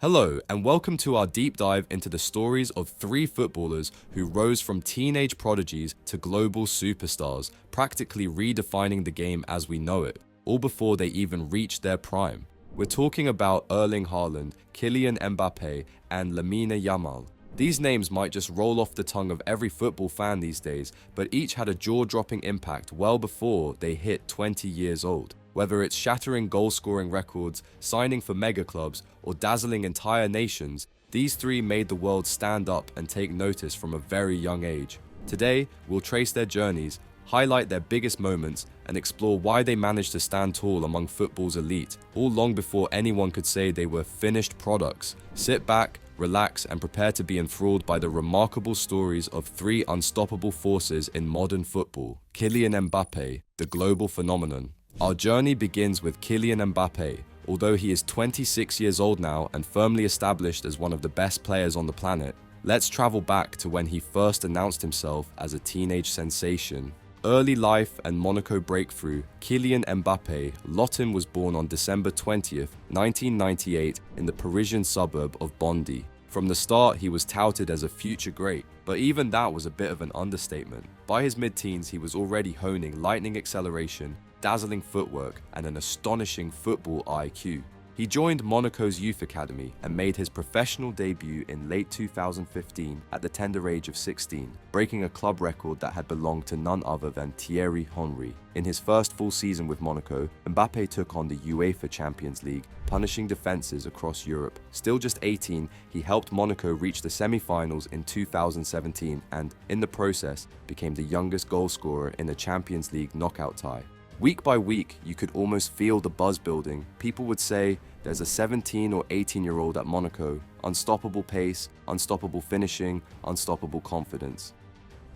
Hello, and welcome to our deep dive into the stories of three footballers who rose from teenage prodigies to global superstars, practically redefining the game as we know it, all before they even reached their prime. We're talking about Erling Haaland, Kylian Mbappé, and Lamine Yamal. These names might just roll off the tongue of every football fan these days, but each had a jaw-dropping impact well before they hit 20 years old. Whether it's shattering goal-scoring records, signing for mega clubs, or dazzling entire nations, these three made the world stand up and take notice from a very young age. Today, we'll trace their journeys, highlight their biggest moments, and explore why they managed to stand tall among football's elite, all long before anyone could say they were finished products. Sit back, relax, and prepare to be enthralled by the remarkable stories of three unstoppable forces in modern football. Kylian Mbappé, the global phenomenon. Our journey begins with Kylian Mbappé. Although he is 26 years old now and firmly established as one of the best players on the planet, let's travel back to when he first announced himself as a teenage sensation. Early life and Monaco breakthrough. Kylian Mbappé Lotin was born on December 20th, 1998 in the Parisian suburb of Bondy. From the start, he was touted as a future great, but even that was a bit of an understatement. By his mid-teens, he was already honing lightning acceleration, dazzling footwork, and an astonishing football IQ. He joined Monaco's youth academy and made his professional debut in late 2015 at the tender age of 16, breaking a club record that had belonged to none other than Thierry Henry. In his first full season with Monaco, Mbappé took on the UEFA Champions League, punishing defenses across Europe. Still just 18, he helped Monaco reach the semi-finals in 2017 and, in the process, became the youngest goalscorer in a Champions League knockout tie. Week by week, you could almost feel the buzz building. People would say, there's a 17 or 18-year-old at Monaco, unstoppable pace, unstoppable finishing, unstoppable confidence.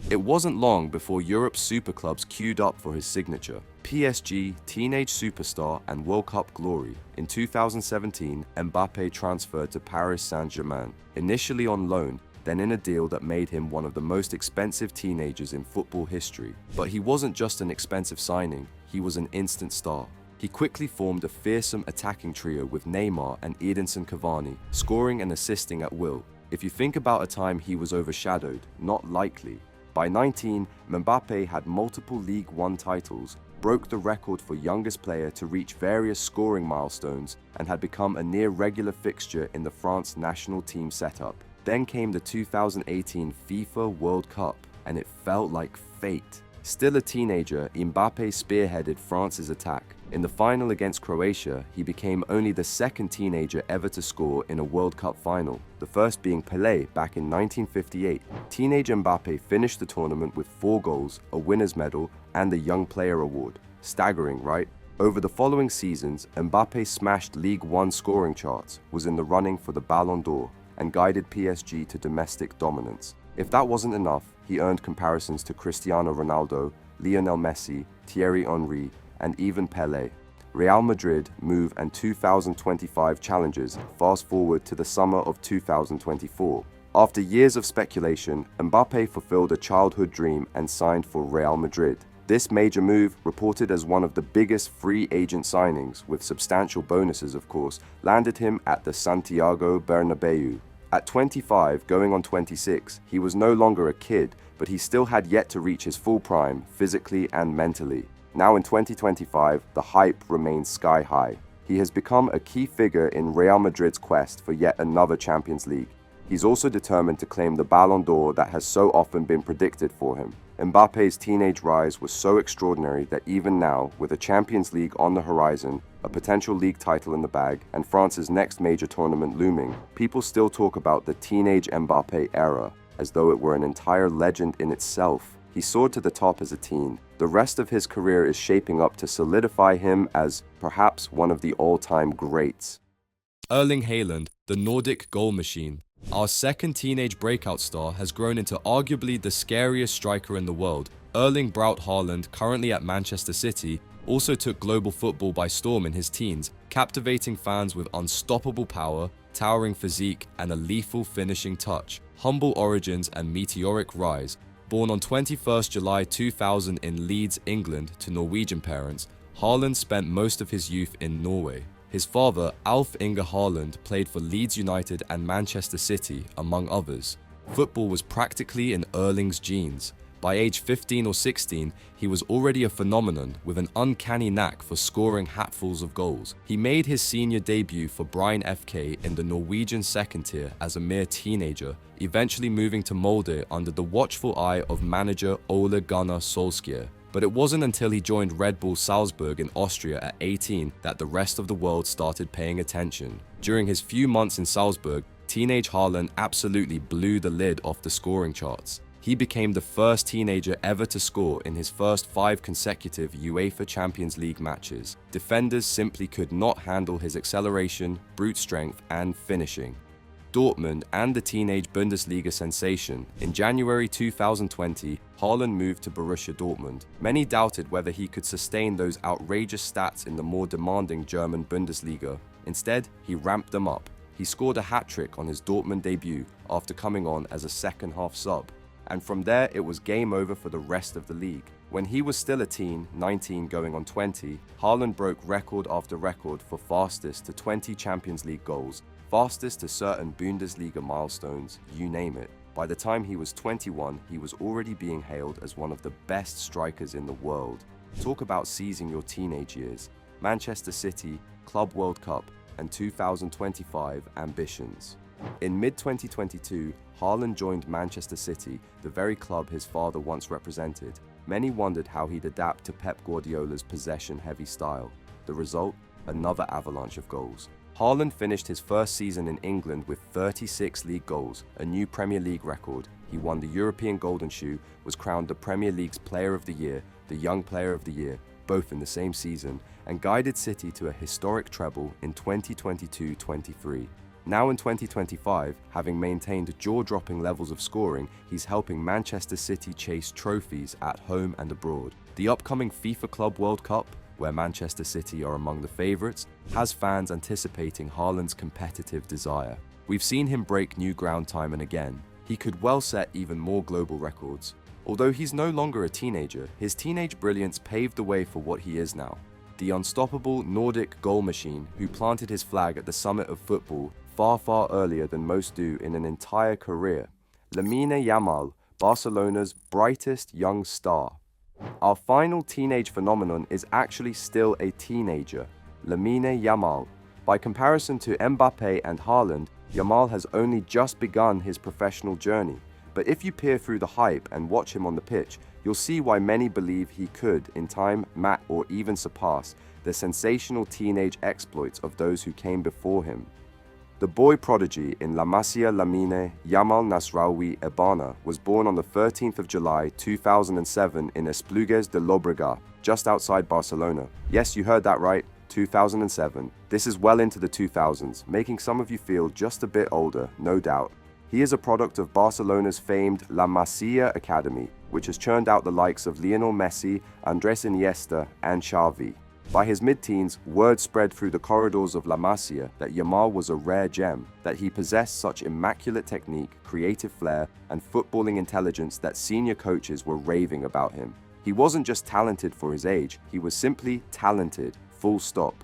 It wasn't long before Europe's super clubs queued up for his signature. PSG, teenage superstar, and World Cup glory. In 2017, Mbappé transferred to Paris Saint-Germain, initially on loan, then in a deal that made him one of the most expensive teenagers in football history. But he wasn't just an expensive signing, he was an instant star. He quickly formed a fearsome attacking trio with Neymar and Edinson Cavani, scoring and assisting at will. If you think about a time he was overshadowed, not likely. By 19, Mbappé had multiple League One titles, broke the record for youngest player to reach various scoring milestones, and had become a near-regular fixture in the France national team setup. Then came the 2018 FIFA World Cup, and it felt like fate. Still a teenager, Mbappé spearheaded France's attack. In the final against Croatia, he became only the second teenager ever to score in a World Cup final, the first being Pelé back in 1958. Teenage Mbappé finished the tournament with 4 goals, a winner's medal, and the Young Player Award. Staggering, right? Over the following seasons, Mbappé smashed League One scoring charts, was in the running for the Ballon d'Or, and guided PSG to domestic dominance. If that wasn't enough, he earned comparisons to Cristiano Ronaldo, Lionel Messi, Thierry Henry, and even Pelé. Real Madrid move and 2025 challenges fast forward to the summer of 2024. After years of speculation, Mbappé fulfilled a childhood dream and signed for Real Madrid. This major move, reported as one of the biggest free agent signings, with substantial bonuses of course, landed him at the Santiago Bernabeu. At 25, going on 26, he was no longer a kid, but he still had yet to reach his full prime, physically and mentally. Now in 2025, the hype remains sky high. He has become a key figure in Real Madrid's quest for yet another Champions League. He's also determined to claim the Ballon d'Or that has so often been predicted for him. Mbappé's teenage rise was so extraordinary that even now, with a Champions League on the horizon, a potential league title in the bag, and France's next major tournament looming, people still talk about the teenage Mbappé era, as though it were an entire legend in itself. He soared to the top as a teen. The rest of his career is shaping up to solidify him as perhaps one of the all-time greats. Erling Haaland, the Nordic goal machine. Our second teenage breakout star has grown into arguably the scariest striker in the world. Erling Braut Haaland, currently at Manchester City, also took global football by storm in his teens, captivating fans with unstoppable power, towering physique, and a lethal finishing touch. Humble origins and meteoric rise. Born on 21st July 2000 in Leeds, England, to Norwegian parents, Haaland spent most of his youth in Norway. His father, Erling Haaland, played for Leeds United and Manchester City, among others. Football was practically in Erling's genes. By age 15 or 16, he was already a phenomenon with an uncanny knack for scoring hatfuls of goals. He made his senior debut for Bryn FK in the Norwegian second tier as a mere teenager, eventually moving to Molde under the watchful eye of manager Ole Gunnar Solskjaer. But it wasn't until he joined Red Bull Salzburg in Austria at 18 that the rest of the world started paying attention. During his few months in Salzburg, teenage Haaland absolutely blew the lid off the scoring charts. He became the first teenager ever to score in his first 5 consecutive UEFA Champions League matches. Defenders simply could not handle his acceleration, brute strength, and finishing. Dortmund and the teenage Bundesliga sensation. In January 2020, Haaland moved to Borussia Dortmund. Many doubted whether he could sustain those outrageous stats in the more demanding German Bundesliga. Instead, he ramped them up. He scored a hat-trick on his Dortmund debut after coming on as a second-half sub. And from there, it was game over for the rest of the league. When he was still a teen, 19 going on 20, Haaland broke record after record for fastest to 20 Champions League goals, fastest to certain Bundesliga milestones, you name it. By the time he was 21, he was already being hailed as one of the best strikers in the world. Talk about seizing your teenage years. Manchester City, Club World Cup, and 2025 ambitions. In mid-2022, Haaland joined Manchester City, the very club his father once represented. Many wondered how he'd adapt to Pep Guardiola's possession-heavy style. The result? Another avalanche of goals. Haaland finished his first season in England with 36 league goals, a new Premier League record. He won the European Golden Shoe, was crowned the Premier League's Player of the Year, the Young Player of the Year, both in the same season, and guided City to a historic treble in 2022-23. Now in 2025, having maintained jaw-dropping levels of scoring, he's helping Manchester City chase trophies at home and abroad. The upcoming FIFA Club World Cup, where Manchester City are among the favourites, has fans anticipating Haaland's competitive desire. We've seen him break new ground time and again. He could well set even more global records. Although he's no longer a teenager, his teenage brilliance paved the way for what he is now. The unstoppable Nordic goal machine who planted his flag at the summit of football far earlier than most do in an entire career. Lamine Yamal, Barcelona's brightest young star. Our final teenage phenomenon is actually still a teenager, Lamine Yamal. By comparison to Mbappé and Haaland, Yamal has only just begun his professional journey. But if you peer through the hype and watch him on the pitch, you'll see why many believe he could, in time, match or even surpass the sensational teenage exploits of those who came before him. The boy prodigy in La Masia Lamine Yamal Nasraoui Ebana was born on the 13th of July 2007 in Esplugues de Llobregat, just outside Barcelona. Yes, you heard that right, 2007. This is well into the 2000s, making some of you feel just a bit older, no doubt. He is a product of Barcelona's famed La Masia Academy, which has churned out the likes of Lionel Messi, Andres Iniesta, and Xavi. By his mid-teens, word spread through the corridors of La Masia that Yamal was a rare gem, that he possessed such immaculate technique, creative flair, and footballing intelligence that senior coaches were raving about him. He wasn't just talented for his age, he was simply talented, full stop.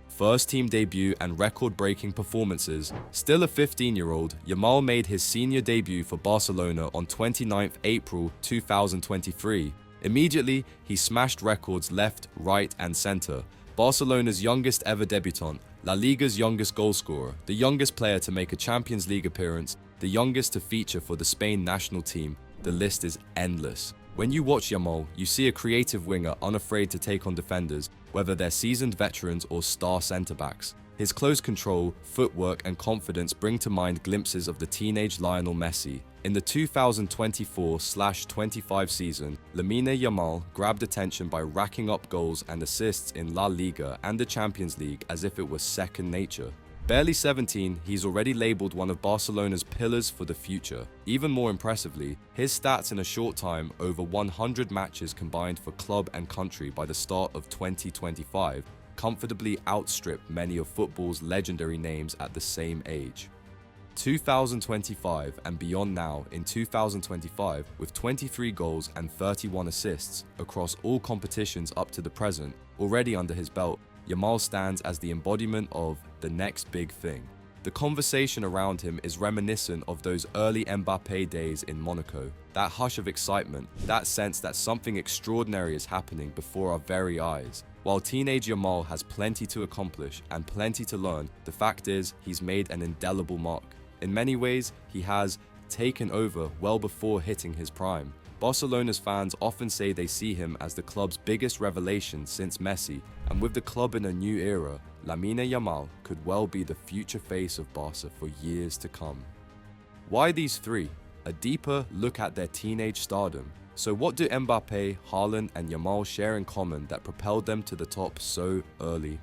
First team debut and record-breaking performances. Still a 15-year-old, Yamal made his senior debut for Barcelona on 29th April 2023. Immediately, he smashed records left, right, and center. Barcelona's youngest ever debutant, La Liga's youngest goalscorer, the youngest player to make a Champions League appearance, the youngest to feature for the Spain national team. The list is endless. When you watch Yamal, you see a creative winger unafraid to take on defenders, whether they're seasoned veterans or star centre-backs. His close control, footwork, and confidence bring to mind glimpses of the teenage Lionel Messi. In the 2024-25 season, Lamine Yamal grabbed attention by racking up goals and assists in La Liga and the Champions League as if it was second nature. Barely 17, he's already labelled one of Barcelona's pillars for the future. Even more impressively, his stats in a short time, over 100 matches combined for club and country by the start of 2025, comfortably outstrip many of football's legendary names at the same age. 2025 and beyond now in 2025, with 23 goals and 31 assists across all competitions up to the present already under his belt, Yamal stands as the embodiment of the next big thing. The conversation around him is reminiscent of those early Mbappé days in Monaco. That hush of excitement, that sense that something extraordinary is happening before our very eyes. While teenage Yamal has plenty to accomplish and plenty to learn, the fact is he's made an indelible mark. In many ways, he has taken over well before hitting his prime. Barcelona's fans often say they see him as the club's biggest revelation since Messi, and with the club in a new era, Lamine Yamal could well be the future face of Barca for years to come. Why these three? A deeper look at their teenage stardom. So what do Mbappé, Haaland and Yamal share in common that propelled them to the top so early?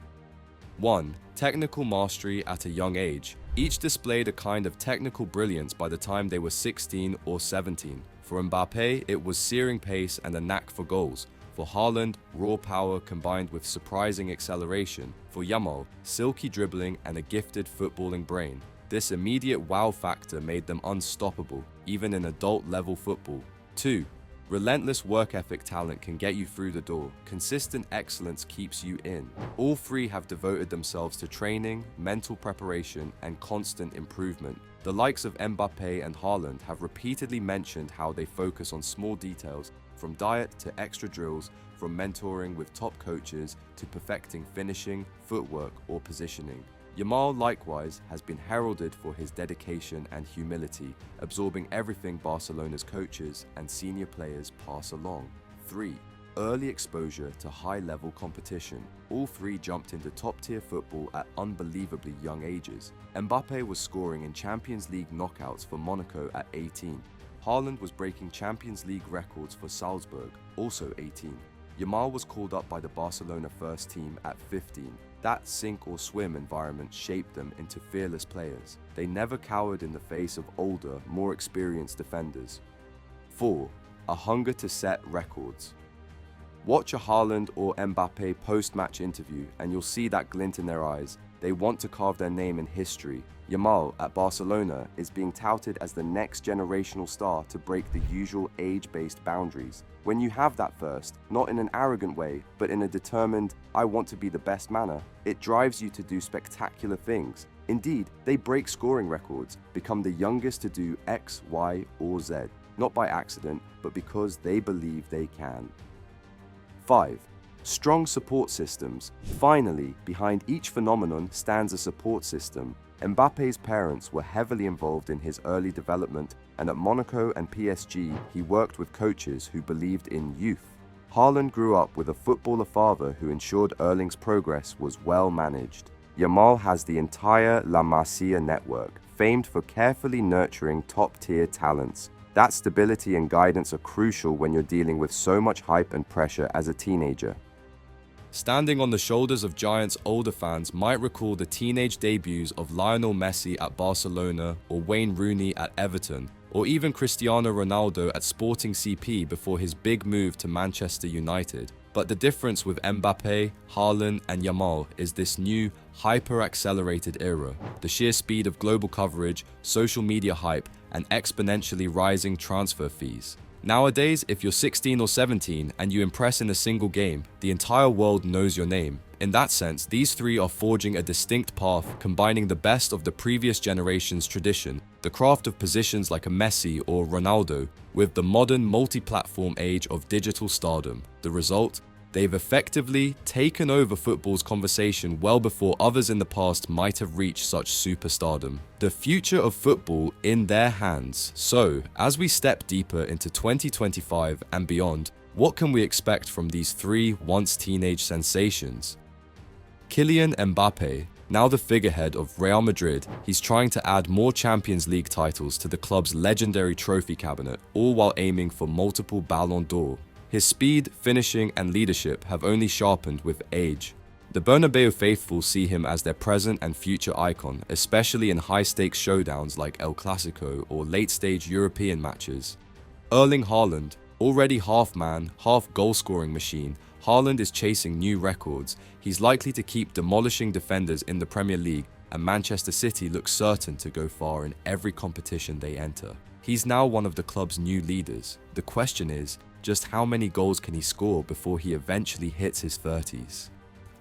1. Technical mastery at a young age. Each displayed a kind of technical brilliance by the time they were 16 or 17. For Mbappé, it was searing pace and a knack for goals. For Haaland, raw power combined with surprising acceleration. For Yamal, silky dribbling and a gifted footballing brain. This immediate wow factor made them unstoppable, even in adult-level football. 2. Relentless work ethic talent can get you through the door. Consistent excellence keeps you in. All three have devoted themselves to training, mental preparation, and constant improvement. The likes of Mbappé and Haaland have repeatedly mentioned how they focus on small details, from diet to extra drills, from mentoring with top coaches to perfecting finishing, footwork, or positioning. Yamal, likewise, has been heralded for his dedication and humility, absorbing everything Barcelona's coaches and senior players pass along. 3. Early exposure to high-level competition. All three jumped into top-tier football at unbelievably young ages. Mbappé was scoring in Champions League knockouts for Monaco at 18. Haaland was breaking Champions League records for Salzburg, also 18. Yamal was called up by the Barcelona first team at 15. That sink-or-swim environment shaped them into fearless players. They never cowered in the face of older, more experienced defenders. 4. A hunger to set records. Watch a Haaland or Mbappé post-match interview and you'll see that glint in their eyes. They want to carve their name in history. Yamal at Barcelona is being touted as the next generational star to break the usual age-based boundaries. When you have that first, not in an arrogant way, but in a determined, I want to be the best manner, it drives you to do spectacular things. Indeed, they break scoring records, become the youngest to do X, Y, or Z, not by accident, but because they believe they can. 5. Strong support systems. Finally, behind each phenomenon stands a support system. Mbappé's parents were heavily involved in his early development, and at Monaco and PSG, he worked with coaches who believed in youth. Haaland grew up with a footballer father who ensured Erling's progress was well managed. Yamal has the entire La Masia network, famed for carefully nurturing top-tier talents. That stability and guidance are crucial when you're dealing with so much hype and pressure as a teenager. Standing on the shoulders of giants older fans might recall the teenage debuts of Lionel Messi at Barcelona or Wayne Rooney at Everton, or even Cristiano Ronaldo at Sporting CP before his big move to Manchester United. But the difference with Mbappé, Haaland and Yamal is this new, hyper-accelerated era. The sheer speed of global coverage, social media hype, and exponentially rising transfer fees. Nowadays, if you're 16 or 17 and you impress in a single game, the entire world knows your name. In that sense, these three are forging a distinct path, combining the best of the previous generation's tradition, the craft of positions like a Messi or Ronaldo, with the modern multi-platform age of digital stardom. The result? They've effectively taken over football's conversation well before others in the past might have reached such superstardom. The future of football in their hands. So, as we step deeper into 2025 and beyond, what can we expect from these three once teenage sensations? Kylian Mbappé, now the figurehead of Real Madrid, he's trying to add more Champions League titles to the club's legendary trophy cabinet, all while aiming for multiple Ballon d'Or. His speed, finishing, and leadership have only sharpened with age. The Bernabeu faithful see him as their present and future icon, especially in high-stakes showdowns like El Clasico or late-stage European matches. Erling Haaland, already half-man, half-goal-scoring machine, Haaland is chasing new records. He's likely to keep demolishing defenders in the Premier League, and Manchester City looks certain to go far in every competition they enter. He's now one of the club's new leaders. The question is, just how many goals can he score before he eventually hits his 30s?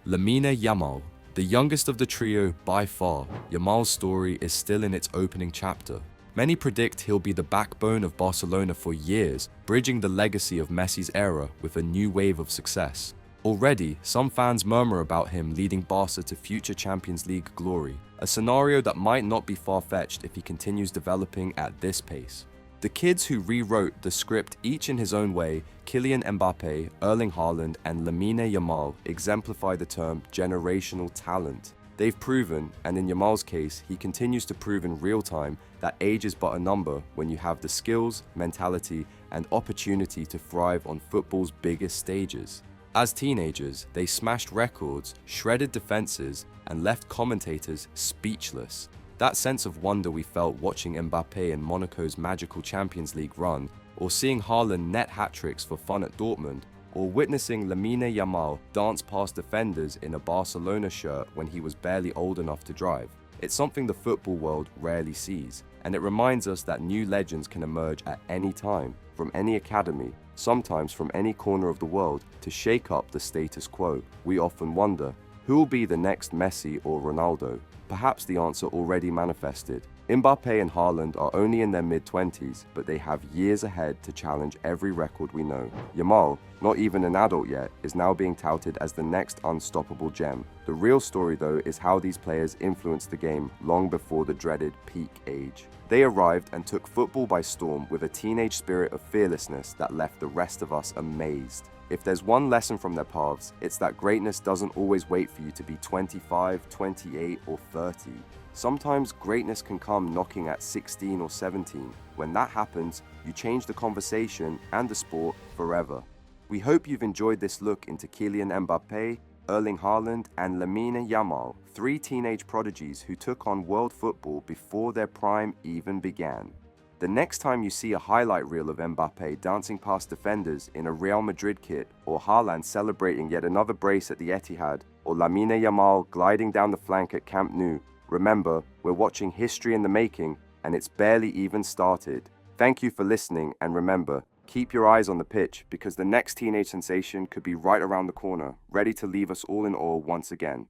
Lamine Yamal. The youngest of the trio by far, Yamal's story is still in its opening chapter. Many predict he'll be the backbone of Barcelona for years, bridging the legacy of Messi's era with a new wave of success. Already, some fans murmur about him leading Barca to future Champions League glory, a scenario that might not be far-fetched if he continues developing at this pace. The kids who rewrote the script each in his own way, Kylian Mbappé, Erling Haaland, and Lamine Yamal, exemplify the term generational talent. They've proven, and in Yamal's case, he continues to prove in real time, that age is but a number when you have the skills, mentality, and opportunity to thrive on football's biggest stages. As teenagers, they smashed records, shredded defenses, and left commentators speechless. That sense of wonder we felt watching Mbappé in Monaco's magical Champions League run, or seeing Haaland net hat-tricks for fun at Dortmund, or witnessing Lamine Yamal dance past defenders in a Barcelona shirt when he was barely old enough to drive. It's something the football world rarely sees, and it reminds us that new legends can emerge at any time, from any academy, sometimes from any corner of the world, to shake up the status quo. We often wonder, who will be the next Messi or Ronaldo? Perhaps the answer already manifested. Mbappé and Haaland are only in their mid-20s, but they have years ahead to challenge every record we know. Yamal, not even an adult yet, is now being touted as the next unstoppable gem. The real story, though, is how these players influenced the game long before the dreaded peak age. They arrived and took football by storm with a teenage spirit of fearlessness that left the rest of us amazed. If there's one lesson from their paths, it's that greatness doesn't always wait for you to be 25, 28, or 30. Sometimes greatness can come knocking at 16 or 17. When that happens, you change the conversation and the sport forever. We hope you've enjoyed this look into Kylian Mbappé, Erling Haaland, and Lamine Yamal, three teenage prodigies who took on world football before their prime even began. The next time you see a highlight reel of Mbappé dancing past defenders in a Real Madrid kit, or Haaland celebrating yet another brace at the Etihad, or Lamine Yamal gliding down the flank at Camp Nou, remember, we're watching history in the making, and it's barely even started. Thank you for listening, and remember, keep your eyes on the pitch, because the next teenage sensation could be right around the corner, ready to leave us all in awe once again.